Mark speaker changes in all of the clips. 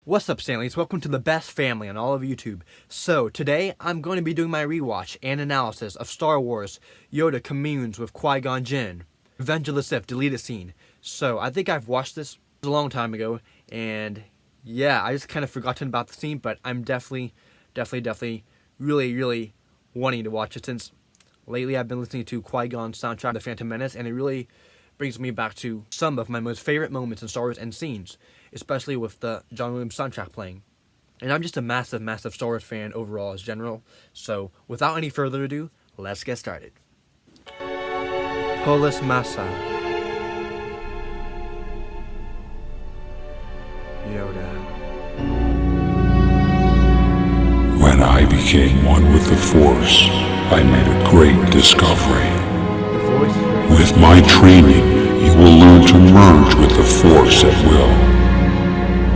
Speaker 1: What's up, Stanleys? Welcome to the best family on all of YouTube. So, today I'm going to be doing my rewatch and analysis of Star Wars Yoda Communes with Qui Gon Jinn. Revenge of the Sith deleted scene. So, I think I've watched this a long time ago, and yeah, I just kind of forgotten about the scene, but I'm definitely really wanting to watch it since lately I've been listening to Qui Gon's soundtrack, The Phantom Menace, and it really brings me back to some of my most favorite moments in Star Wars and scenes, especially with the John Williams soundtrack playing. And I'm just a massive Star Wars fan overall as general, so without any further ado, let's get started. Polis Massa. Yoda.
Speaker 2: When I became one with the Force, I made a great discovery.
Speaker 1: The voice is very
Speaker 2: With my training, you will learn to merge with the Force at will.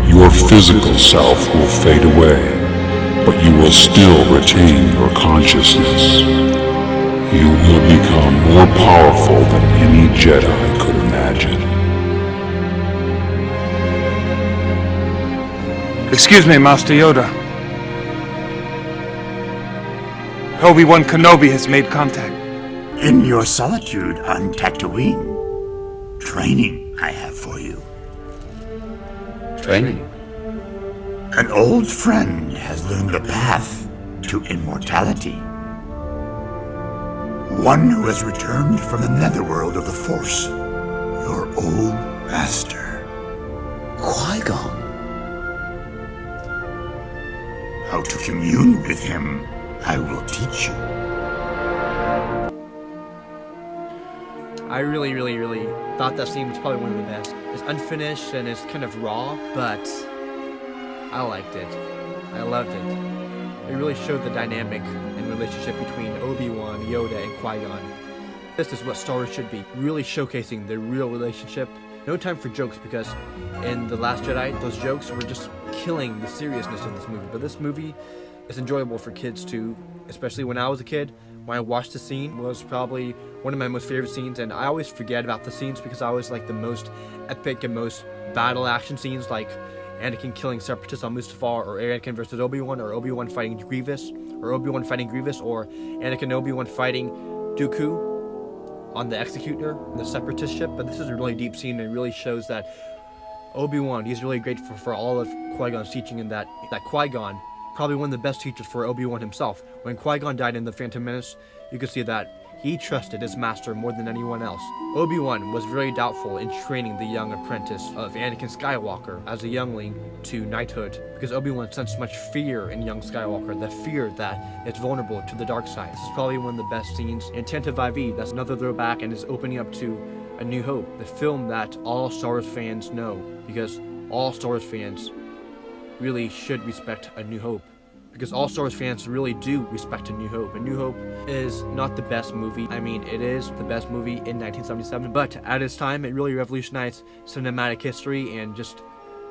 Speaker 2: Your physical self will fade away, but you will still retain your consciousness. You will become more powerful than any Jedi could imagine.
Speaker 3: Excuse me, Master Yoda. Obi-Wan Kenobi has made contact.
Speaker 4: In your solitude on Tatooine, training I have for you.
Speaker 5: Training?
Speaker 4: An old friend has learned the path to immortality. One who has returned from the netherworld of the Force. Your old master.
Speaker 5: Qui Gon?
Speaker 4: How to commune with him, I will teach you.
Speaker 1: I really thought that scene was probably one of the best. It's unfinished and it's kind of raw, but I liked it. I loved it. It really showed the dynamic and relationship between Obi-Wan, Yoda, and Qui-Gon. This is what Star Wars should be, really showcasing the real relationship. No time for jokes, because in The Last Jedi, those jokes were just killing the seriousness of this movie. But this movie is enjoyable for kids too, especially when I was a kid. When I watched the scene, it was probably one of my most favorite scenes, and I always forget about the scenes because I always like the most epic and most battle action scenes, like Anakin killing Separatists on Mustafar, or Anakin versus Obi-Wan, or Obi-Wan fighting Grievous, or Anakin and Obi-Wan fighting Dooku on the Executor, the Separatist ship. But this is a really deep scene, and it really shows that Obi-Wan, he's really grateful for all of Qui-Gon's teaching, and that Qui-Gon, probably one of the best teachers for Obi-Wan himself. When Qui-Gon died in The Phantom Menace, you could see that he trusted his master more than anyone else. Obi-Wan was very doubtful in training the young apprentice of Anakin Skywalker as a youngling to knighthood, because Obi-Wan sensed much fear in young Skywalker, the fear that it's vulnerable to the dark side. This is probably one of the best scenes in Tenta IV. That's another throwback and is opening up to A New Hope, the film that all Star Wars fans know, because all Star Wars fans really should respect A New Hope, because all Star Wars fans really do respect A New Hope. A New Hope is not the best movie. I mean, it is the best movie in 1977, but at its time, it really revolutionized cinematic history and just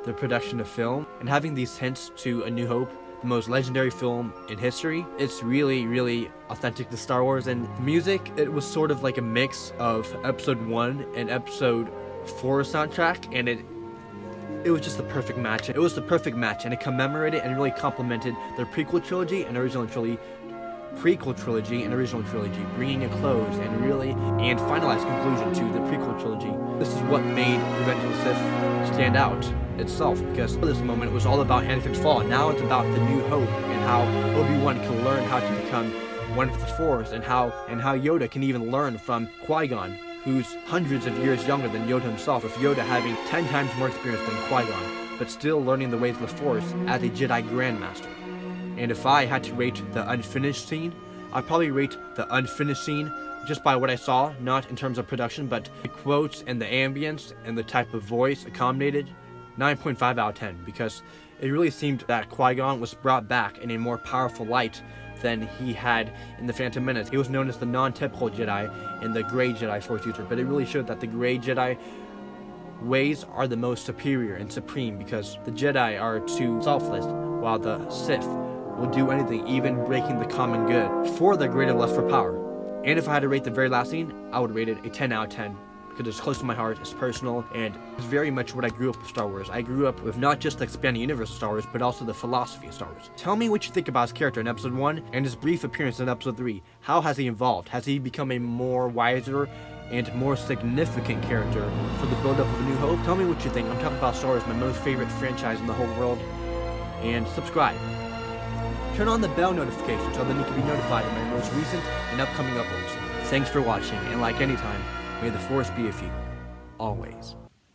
Speaker 1: the production of film. And having these hints to A New Hope, the most legendary film in history, it's really authentic to Star Wars. And music, it was sort of like a mix of Episode 1 and Episode 4 soundtrack, and it was just the perfect match. It was the perfect match, and it commemorated and really complemented their prequel trilogy and original trilogy, bringing a close and finalized conclusion to the prequel trilogy. This is what made Revenge of the Sith stand out itself, because this moment it was all about Anakin's fall. Now it's about the New Hope and how Obi-Wan can learn how to become one with the Force, and how Yoda can even learn from Qui-Gon, who's hundreds of years younger than Yoda himself, with Yoda having 10 times more experience than Qui-Gon, but still learning the ways of the Force as a Jedi Grandmaster. And if I had to rate the unfinished scene, I'd probably rate the unfinished scene just by what I saw, not in terms of production, but the quotes and the ambience and the type of voice accommodated, 9.5 out of 10, because it really seemed that Qui-Gon was brought back in a more powerful light than he had in The Phantom Menace. He was known as the non-typical Jedi and the Grey Jedi Force user, but it really showed that the Grey Jedi ways are the most superior and supreme, because the Jedi are too selfless, while the Sith will do anything, even breaking the common good, for their greater lust for power. And if I had to rate the very last scene, I would rate it a 10 out of 10. because it's close to my heart, it's personal, and it's very much what I grew up with Star Wars. I grew up with not just the expanding universe of Star Wars, but also the philosophy of Star Wars. Tell me what you think about his character in Episode 1 and his brief appearance in Episode 3. How has he evolved? Has he become a more wiser and more significant character for the build-up of A New Hope? Tell me what you think. I'm talking about Star Wars, my most favorite franchise in the whole world. And subscribe. Turn on the bell notification so then you can be notified of my most recent and upcoming uploads. Thanks for watching, and like anytime, may the Force be with you, always.